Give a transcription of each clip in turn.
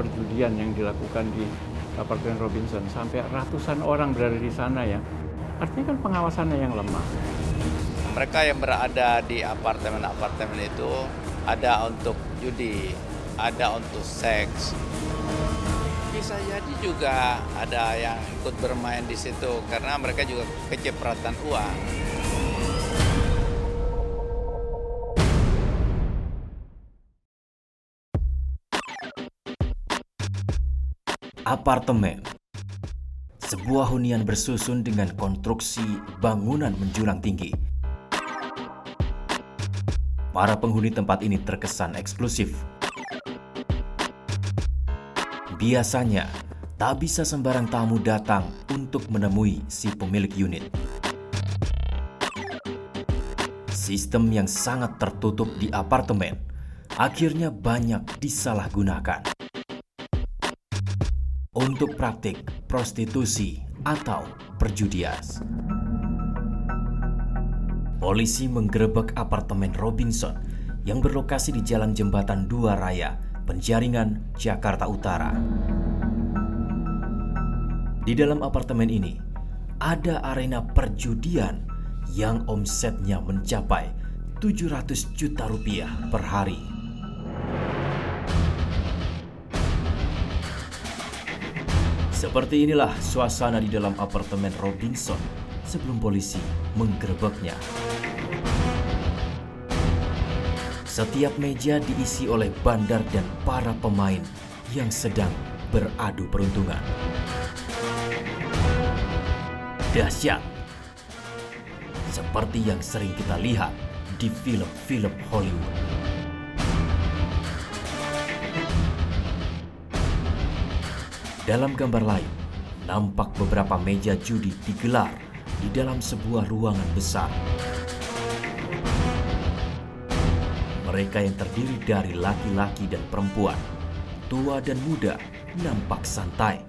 perjudian yang dilakukan di apartemen Robinson, sampai ratusan orang berada di sana ya. Artinya kan pengawasannya yang lemah. Mereka yang berada di apartemen-apartemen itu ada untuk judi, ada untuk seks. Bisa jadi juga ada yang ikut bermain di situ karena mereka juga kecipratan uang. Apartemen, sebuah hunian bersusun dengan konstruksi bangunan menjulang tinggi. Para penghuni tempat ini terkesan eksklusif. Biasanya, tak bisa sembarang tamu datang untuk menemui si pemilik unit. Sistem yang sangat tertutup di apartemen akhirnya banyak disalahgunakan untuk praktik prostitusi atau perjudian. Polisi menggerebek apartemen Robinson yang berlokasi di Jalan Jembatan Dua Raya, Penjaringan, Jakarta Utara. Di dalam apartemen ini ada arena perjudian yang omsetnya mencapai 700 juta rupiah per hari. Seperti inilah suasana di dalam apartemen Robinson sebelum polisi menggerebeknya. Setiap meja diisi oleh bandar dan para pemain yang sedang beradu peruntungan. Dahsyat, seperti yang sering kita lihat di film-film Hollywood. Dalam gambar lain, nampak beberapa meja judi digelar di dalam sebuah ruangan besar. Mereka yang terdiri dari laki-laki dan perempuan, tua dan muda, nampak santai.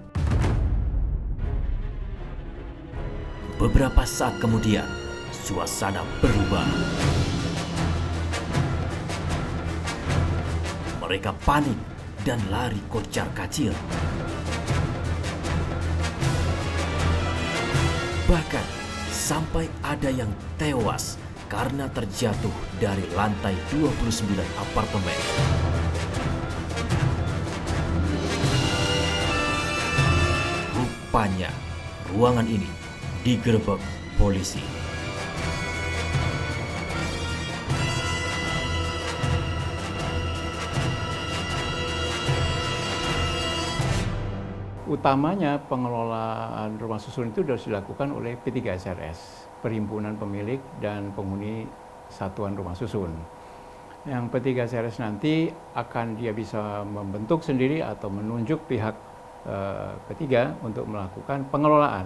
Beberapa saat kemudian, suasana berubah. Mereka panik dan lari kocar-kacir. Bahkan sampai ada yang tewas karena terjatuh dari lantai 29 apartemen. Rupanya ruangan ini digerebek polisi. Utamanya pengelolaan rumah susun itu harus dilakukan oleh P3SRS, Perhimpunan Pemilik dan Penghuni Satuan Rumah Susun. Yang P3SRS nanti akan dia bisa membentuk sendiri atau menunjuk pihak ketiga untuk melakukan pengelolaan.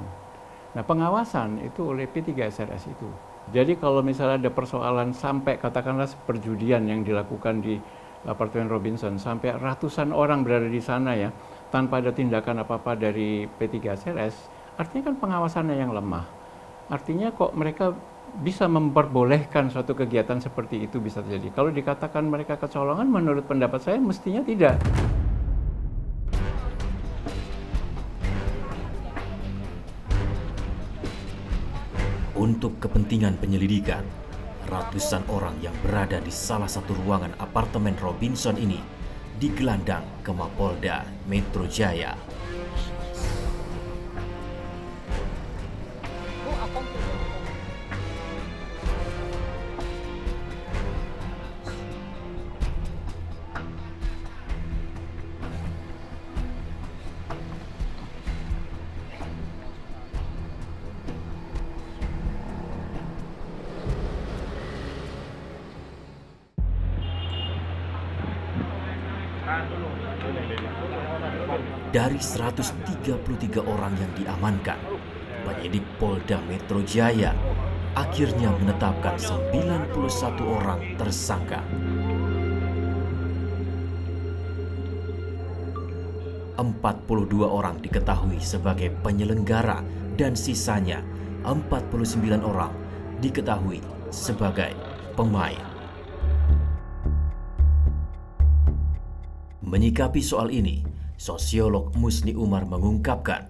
Nah, pengawasan itu oleh P3SRS itu. Jadi kalau misalnya ada persoalan sampai katakanlah perjudian yang dilakukan di apartemen Robinson, sampai ratusan orang berada di sana ya, tanpa ada tindakan apa-apa dari P3SRS, artinya kan pengawasannya yang lemah. Artinya kok mereka bisa memperbolehkan suatu kegiatan seperti itu bisa terjadi. Kalau dikatakan mereka kecolongan, menurut pendapat saya mestinya tidak. Untuk kepentingan penyelidikan, ratusan orang yang berada di salah satu ruangan apartemen Robinson ini digelandang ke Mapolda Metro Jaya. Dari 133 orang yang diamankan, penyidik Polda Metro Jaya akhirnya menetapkan 91 orang tersangka. 42 orang diketahui sebagai penyelenggara dan sisanya 49 orang diketahui sebagai pemain. Menyikapi soal ini, Sosiolog Musni Umar mengungkapkan,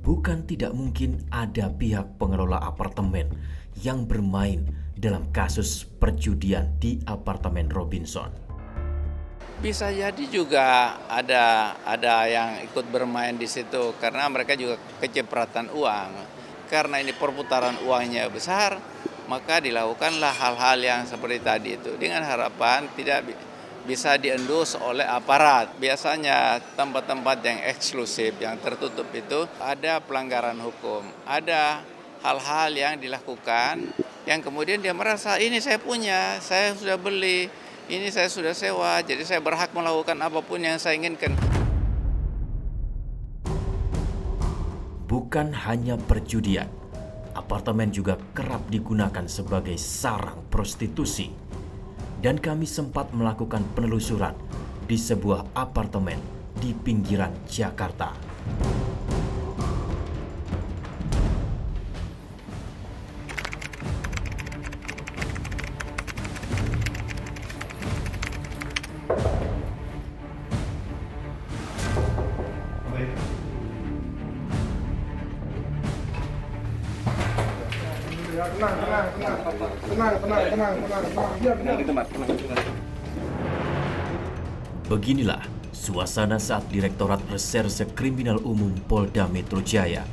bukan tidak mungkin ada pihak pengelola apartemen yang bermain dalam kasus perjudian di apartemen Robinson. Bisa jadi juga ada yang ikut bermain di situ karena mereka juga kecipratan uang. Karena ini perputaran uangnya besar, maka dilakukanlah hal-hal yang seperti tadi itu dengan harapan tidak bisa diendus oleh aparat. Biasanya tempat-tempat yang eksklusif, yang tertutup itu ada pelanggaran hukum, ada hal-hal yang dilakukan yang kemudian dia merasa ini saya punya, saya sudah beli, ini saya sudah sewa, jadi saya berhak melakukan apapun yang saya inginkan. Bukan hanya perjudian, apartemen juga kerap digunakan sebagai sarang prostitusi. Dan kami sempat melakukan penelusuran di sebuah apartemen di pinggiran Jakarta. Beginilah suasana saat Direktorat Reserse Kriminal Umum Polda Metro Jaya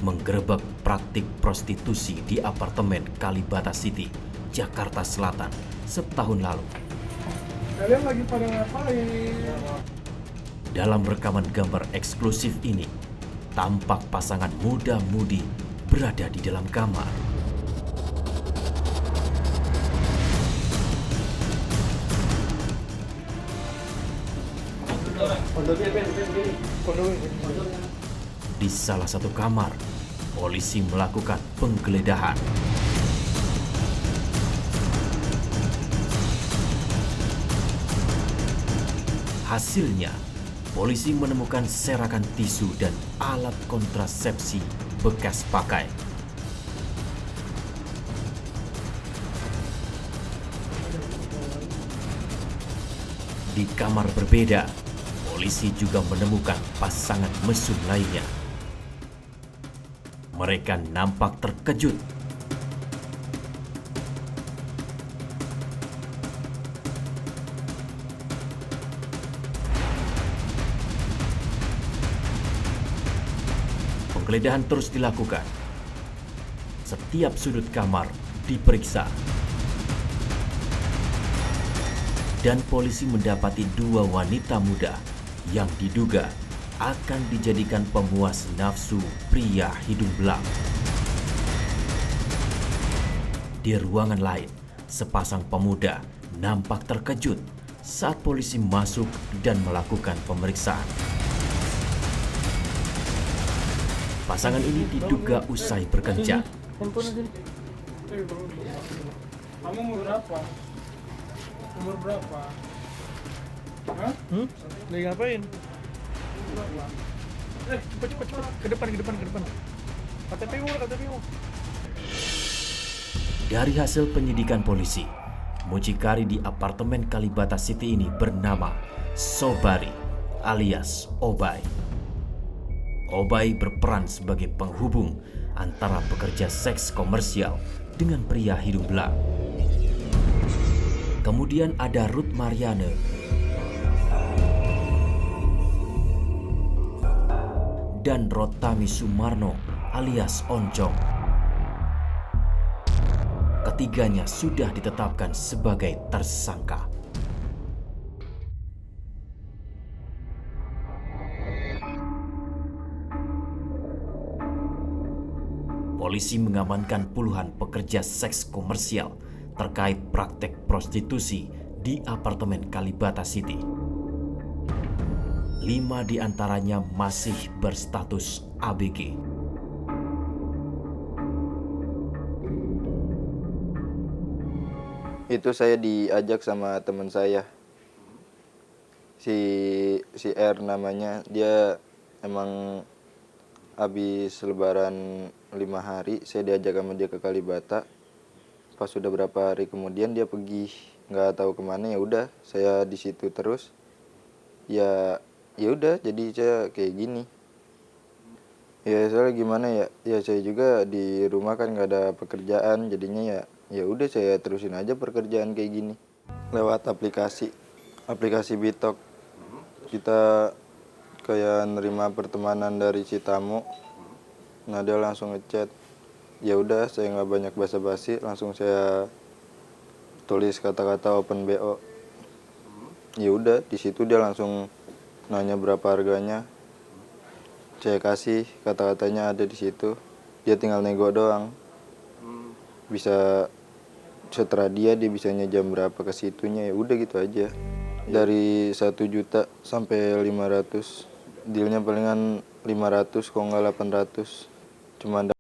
menggerebek praktik prostitusi di apartemen Kalibata City, Jakarta Selatan setahun lalu. Kalian lagi pada ngapain? Dalam rekaman gambar eksklusif ini, tampak pasangan muda-mudi berada di dalam kamar. Di salah satu kamar, polisi melakukan penggeledahan. Hasilnya, polisi menemukan serakan tisu dan alat kontrasepsi bekas pakai. Di kamar berbeda, polisi juga menemukan pasangan mesum lainnya. Mereka nampak terkejut. Penggeledahan terus dilakukan. Setiap sudut kamar diperiksa. Dan polisi mendapati dua wanita muda yang diduga akan dijadikan pemuas nafsu pria hidung belang. Di ruangan lain, sepasang pemuda nampak terkejut saat polisi masuk dan melakukan pemeriksaan. Pasangan ini diduga usai berkencan. Kamu umur berapa? Umur berapa? Hah? Lagi ngapain? Berapa? Cepet. Ke depan. KTP-mu. Dari hasil penyidikan polisi, mucikari di apartemen Kalibata City ini bernama Sobari alias Obay. Obay berperan sebagai penghubung antara pekerja seks komersial dengan pria hidung belang. Kemudian ada Ruth Mariane dan Rotami Sumarno alias Oncong. Ketiganya sudah ditetapkan sebagai tersangka. Polisi mengamankan puluhan pekerja seks komersial terkait praktek prostitusi di apartemen Kalibata City. 5 di antaranya masih berstatus ABG. Itu saya diajak sama teman saya. Si R namanya, dia emang habis lebaran 5 hari, saya diajak sama dia ke Kalibata. Pas sudah berapa hari kemudian dia pergi, nggak tahu kemana, ya udah saya di situ terus. Ya ya udah jadi saya kayak gini. Ya soalnya gimana ya, ya saya juga di rumah kan nggak ada pekerjaan, jadinya ya udah saya terusin aja pekerjaan kayak gini lewat aplikasi Bitok. Kita kayak nerima pertemanan dari si tamu, nah dia langsung ngechat. Ya udah saya nggak banyak basa-basi, langsung saya tulis kata-kata open BO. Ya udah di situ dia langsung nanya berapa harganya. Saya kasih kata-katanya ada di situ. Dia tinggal nego doang. Bisa setelah dia bisanya jam berapa ke situnya, ya udah gitu aja. Dari 1 juta sampai 500. Dealnya palingan 500 kalau nggak 800. Cuma